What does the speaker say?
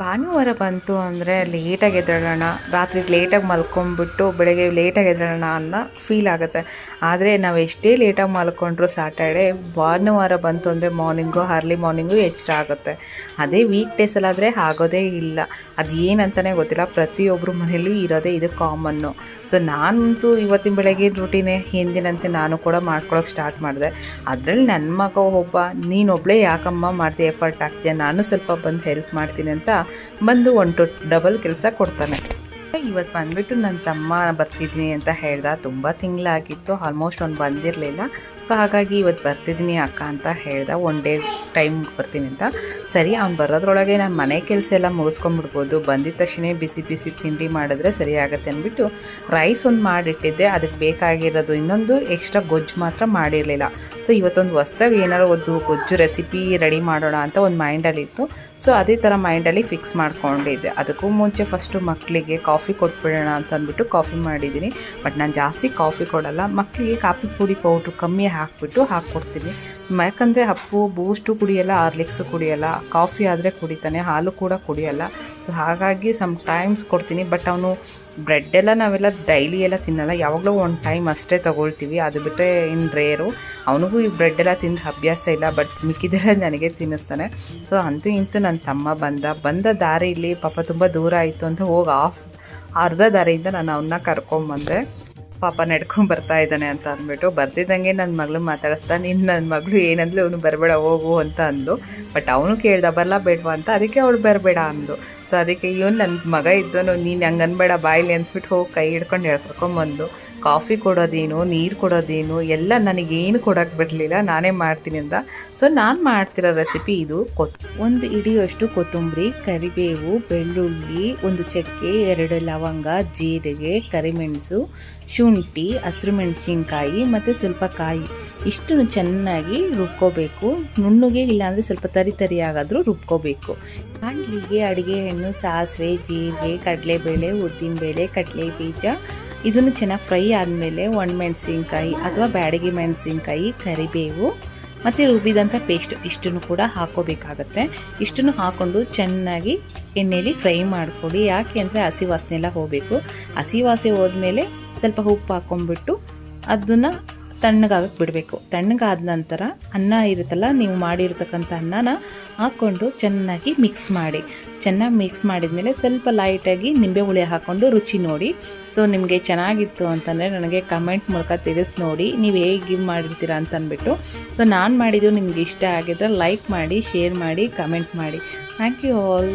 ಭಾನುವಾರ ಬಂತು ಅಂದರೆ ಲೇಟಾಗಿ ಎದ್ದೇಳೋಣ, ರಾತ್ರಿ ಲೇಟಾಗಿ ಮಲ್ಕೊಂಡ್ಬಿಟ್ಟು ಬೆಳಗ್ಗೆ ಲೇಟಾಗಿ ಎದ್ದೇಳೋಣ ಅನ್ನೋ ಫೀಲ್ ಆಗುತ್ತೆ. ಆದರೆ ನಾವು ಎಷ್ಟೇ ಲೇಟಾಗಿ ಮಲ್ಕೊಂಡ್ರು ಸ್ಯಾಟರ್ಡೇ ಭಾನುವಾರ ಬಂತು ಅಂದರೆ ಅರ್ಲಿ ಮಾರ್ನಿಂಗು ಎಚ್ಚರ ಆಗುತ್ತೆ. ಅದೇ ವೀಕ್ ಡೇಸಲ್ಲಾದರೆ ಆಗೋದೇ ಇಲ್ಲ. ಅದು ಏನಂತಲೇ ಗೊತ್ತಿಲ್ಲ, ಪ್ರತಿಯೊಬ್ಬರು ಮನೆಯಲ್ಲೂ ಇರೋದೇ ಇದು ಕಾಮನ್ನು. ಸೊ ನಾನಂತೂ ಇವತ್ತಿನ ಬೆಳಗ್ಗೆ ರೂಟೀನೇ ಎಂದಿನಂತೆ ನಾನು ಕೂಡ ಮಾಡ್ಕೊಳಕ್ಕೆ ಸ್ಟಾರ್ಟ್ ಮಾಡಿದೆ. ಅದರಲ್ಲಿ ನನ್ನ ಮಗ ಒಬ್ಬ, ನೀನೊಬ್ಬಳೇ ಯಾಕಮ್ಮ ಮಾಡ್ತೀಯ, ಎಫರ್ಟ್ ಆಗ್ತೀಯ, ನಾನು ಸ್ವಲ್ಪ ಬಂದು ಹೆಲ್ಪ್ ಮಾಡ್ತೀನಿ ಅಂತ ಬಂದು 1 to ಡಬಲ್ ಕೆಲಸ ಕೊಡ್ತಾನೆ. ಇವತ್ತು ಬಂದುಬಿಟ್ಟು ನನ್ನ ತಮ್ಮ ಬರ್ತಿದ್ದೀನಿ ಅಂತ ಹೇಳ್ದ. ತುಂಬ ತಿಂಗಳಾಗಿತ್ತು, ಆಲ್ಮೋಸ್ಟ್ ಅವ್ನು ಬಂದಿರಲಿಲ್ಲ. ಸೊ ಹಾಗಾಗಿ ಇವತ್ತು ಬರ್ತಿದ್ದೀನಿ ಅಕ್ಕ ಅಂತ ಹೇಳ್ದ. 1 ಡೇ ಟೈಮ್ ಬರ್ತೀನಿ ಅಂತ. ಸರಿ, ಅವ್ನು ಬರೋದ್ರೊಳಗೆ ನಾನು ಮನೆ ಕೆಲಸ ಎಲ್ಲ ಮುಗಿಸ್ಕೊಂಡ್ಬಿಡ್ಬೋದು, ಬಂದಿದ್ದ ತಕ್ಷಣ ಬಿಸಿ ಬಿಸಿ ತಿಂಡಿ ಮಾಡಿದ್ರೆ ಸರಿ ಆಗುತ್ತೆ ಅಂದ್ಬಿಟ್ಟು ರೈಸ್ ಒಂದು ಮಾಡಿಟ್ಟಿದ್ದೆ. ಅದಕ್ಕೆ ಬೇಕಾಗಿರೋದು ಇನ್ನೊಂದು ಎಕ್ಸ್ಟ್ರಾ ಗೊಜ್ಜು ಮಾತ್ರ ಮಾಡಿರಲಿಲ್ಲ. ಸೊ ಇವತ್ತೊಂದು ಹೊಸ್ದಾಗಿ ಏನಾರು ಒಂದು ಗೊಜ್ಜು ರೆಸಿಪಿ ರೆಡಿ ಮಾಡೋಣ ಅಂತ ಒಂದು ಮೈಂಡಲ್ಲಿತ್ತು. ಸೊ ಅದೇ ಥರ ಮೈಂಡಲ್ಲಿ ಫಿಕ್ಸ್ ಮಾಡ್ಕೊಂಡಿದ್ದೆ. ಅದಕ್ಕೂ ಮುಂಚೆ ಫಸ್ಟು ಮಕ್ಕಳಿಗೆ ಕಾಫಿ ಕೊಟ್ಬಿಡೋಣ ಅಂತ ಅಂದ್ಬಿಟ್ಟು ಕಾಫಿ ಮಾಡಿದ್ದೀನಿ. ಬಟ್ ನಾನು ಜಾಸ್ತಿ ಕಾಫಿ ಕೊಡಲ್ಲ, ಮಕ್ಕಳಿಗೆ ಕಾಫಿ ಪುಡಿ ಪೌಡ್ರು ಕಮ್ಮಿ ಹಾಕ್ಬಿಟ್ಟು ಹಾಕ್ಕೊಡ್ತೀನಿ. ಯಾಕಂದರೆ ಅಪ್ಪು ಬೂಸ್ಟು ಕುಡಿಯಲ್ಲ, ಹಾರ್ಲಿಕ್ಸು ಕುಡಿಯಲ್ಲ, ಕಾಫಿ ಆದರೆ ಕುಡಿತಾನೆ, ಹಾಲು ಕೂಡ ಕುಡಿಯಲ್ಲ. ಸೊ ಹಾಗಾಗಿ ಟೈಮ್ಸ್ ಕೊಡ್ತೀನಿ. ಬಟ್ ಅವನು ಬ್ರೆಡ್ಡೆಲ್ಲ ನಾವೆಲ್ಲ ಡೈಲಿ ಎಲ್ಲ ತಿನ್ನಲ್ಲ, ಯಾವಾಗಲೂ ಒಂದು ಟೈಮ್ ಅಷ್ಟೇ ತೊಗೊಳ್ತೀವಿ. ಅದು ಬಿಟ್ಟರೆ ಇನ್ನು ರೇರು. ಅವನಿಗೂ ಈ ಬ್ರೆಡ್ಡೆಲ್ಲ ತಿಂದು ಅಭ್ಯಾಸ ಇಲ್ಲ, ಬಟ್ ಮಿಕ್ಕಿದ್ರೆ ನನಗೆ ತಿನ್ನಿಸ್ತಾನೆ. ಸೊ ಅಂತೂ ಇಂತೂ ನನ್ನ ತಮ್ಮ ಬಂದ ದಾರಿಯಲ್ಲಿ ಪಾಪ ತುಂಬ ದೂರ ಆಯಿತು ಅಂತ ಹೋಗಿ ಅರ್ಧ ದಾರಿಯಿಂದ ನಾನು ಅವನ್ನ ಕರ್ಕೊಂಬಂದೆ. ಪಾಪ ನಡ್ಕೊಂಡು ಬರ್ತಾ ಇದ್ದಾನೆ ಅಂತ ಅಂದ್ಬಿಟ್ಟು ಬರ್ತಿದ್ದಂಗೆ ನನ್ನ ಮಗಳು ಮಾತಾಡಿಸ್ತಾ, ನನ್ನ ಮಗಳು ಏನಂದ್ಲು, ಅವನು ಬರಬೇಡ ಹೋಗು ಅಂತ ಅಂದು. ಬಟ್ ಅವನು ಕೇಳ್ದ ಬರಲ್ಲ ಬೇಡವಾ ಅಂತ, ಅದಕ್ಕೆ ಅವಳು ಬರಬೇಡ ಅಂದು. ಸೊ ಅದಕ್ಕೆ ಇವನು ನನ್ನ ಮಗ ಇದ್ದವನು, ನೀನು ಹಂಗೆ ಅನ್ಬೇಡ ಬಾಯಿಲಿ ಅಂದ್ಬಿಟ್ಟು ಹೋಗಿ ಕೈ ಹಿಡ್ಕೊಂಡು ಹೇಳ್ಕೊಂಬಂದು ಕಾಫಿ ಕೊಡೋದೇನು, ನೀರು ಕೊಡೋದೇನು ಎಲ್ಲ ನನಗೇನು ಕೊಡೋಕ್ಕೆ ಬಿಡಲಿಲ್ಲ, ನಾನೇ ಮಾಡ್ತೀನಿ ಅಂತ. ಸೊ ನಾನು ಮಾಡ್ತಿರೋ ರೆಸಿಪಿ ಇದು. 1 ಹಿಡಿಯಷ್ಟು ಕೊತ್ತಂಬರಿ, ಕರಿಬೇವು, ಬೆಳ್ಳುಳ್ಳಿ, 1 ಚಕ್ಕೆ, 2 ಲವಂಗ, ಜೀರಿಗೆ, ಕರಿಮೆಣಸು, ಶುಂಠಿ, ಹಸಿರು ಮೆಣಸಿನ್ಕಾಯಿ ಮತ್ತು ಸ್ವಲ್ಪ ಕಾಯಿ, ಇಷ್ಟನ್ನು ಚೆನ್ನಾಗಿ ರುಬ್ಕೋಬೇಕು. ನುಣ್ಣಗೆ ಇಲ್ಲಾಂದರೆ ಸ್ವಲ್ಪ ತರಿ ಆಗಾದರೂ ರುಬ್ಕೋಬೇಕು. ಬಾಣಲಿಗೆ ಅಡುಗೆ ಎಣ್ಣೆ, ಸಾಸಿವೆ, ಜೀರಿಗೆ, ಕಡಲೆಬೇಳೆ, ಉದ್ದಿನಬೇಳೆ, ಕಡಲೆ ಬೀಜ ಇದನ್ನು ಚೆನ್ನಾಗಿ ಫ್ರೈ ಆದಮೇಲೆ ಒಣಮೆಣಸಿನ್ಕಾಯಿ ಅಥವಾ ಬ್ಯಾಡಗಿ ಮೆಣಸಿನ್ಕಾಯಿ, ಕರಿಬೇವು ಮತ್ತು ರುಬ್ಬಿದಂಥ ಪೇಸ್ಟ್ ಇಷ್ಟನ್ನು ಕೂಡ ಹಾಕೋಬೇಕಾಗತ್ತೆ. ಇಷ್ಟನ್ನು ಹಾಕ್ಕೊಂಡು ಚೆನ್ನಾಗಿ ಎಣ್ಣೆಯಲ್ಲಿ ಫ್ರೈ ಮಾಡಿಕೊಡಿ. ಯಾಕೆ ಅಂದರೆ ಹಸಿ ವಾಸನೆ ಎಲ್ಲ ಹೋಗಬೇಕು. ಹಸಿ ವಾಸನೆ ಹೋದ್ಮೇಲೆ ಸ್ವಲ್ಪ ಉಪ್ಪು ಹಾಕ್ಕೊಂಡ್ಬಿಟ್ಟು ಅದನ್ನು ತಣ್ಣಗಾಗಕ್ಕೆ ಬಿಡಬೇಕು. ತಣ್ಣಗಾದ ನಂತರ ಅನ್ನ ಇರುತ್ತಲ್ಲ, ನೀವು ಮಾಡಿರ್ತಕ್ಕಂಥ ಅನ್ನನ ಹಾಕ್ಕೊಂಡು ಚೆನ್ನಾಗಿ ಮಿಕ್ಸ್ ಮಾಡಿ. ಚೆನ್ನಾಗಿ ಮಿಕ್ಸ್ ಮಾಡಿದ್ಮೇಲೆ ಸ್ವಲ್ಪ ಲೈಟಾಗಿ ನಿಂಬೆ ಹುಳಿ ಹಾಕ್ಕೊಂಡು ರುಚಿ ನೋಡಿ. ಸೊ ನಿಮಗೆ ಚೆನ್ನಾಗಿತ್ತು ಅಂತಂದರೆ ನನಗೆ ಕಮೆಂಟ್ ಮೂಲಕ ತಿಳಿಸಿ ನೋಡಿ, ನೀವು ಹೇಗೆ ಮಾಡಿರ್ತೀರಾ ಅಂತ ಅಂದ್ಬಿಟ್ಟು. ಸೊ ನಾನು ಮಾಡಿದ್ದು ನಿಮಗೆ ಇಷ್ಟ ಆಗಿದ್ರೆ ಲೈಕ್ ಮಾಡಿ, ಶೇರ್ ಮಾಡಿ, ಕಮೆಂಟ್ ಮಾಡಿ. Thank you all.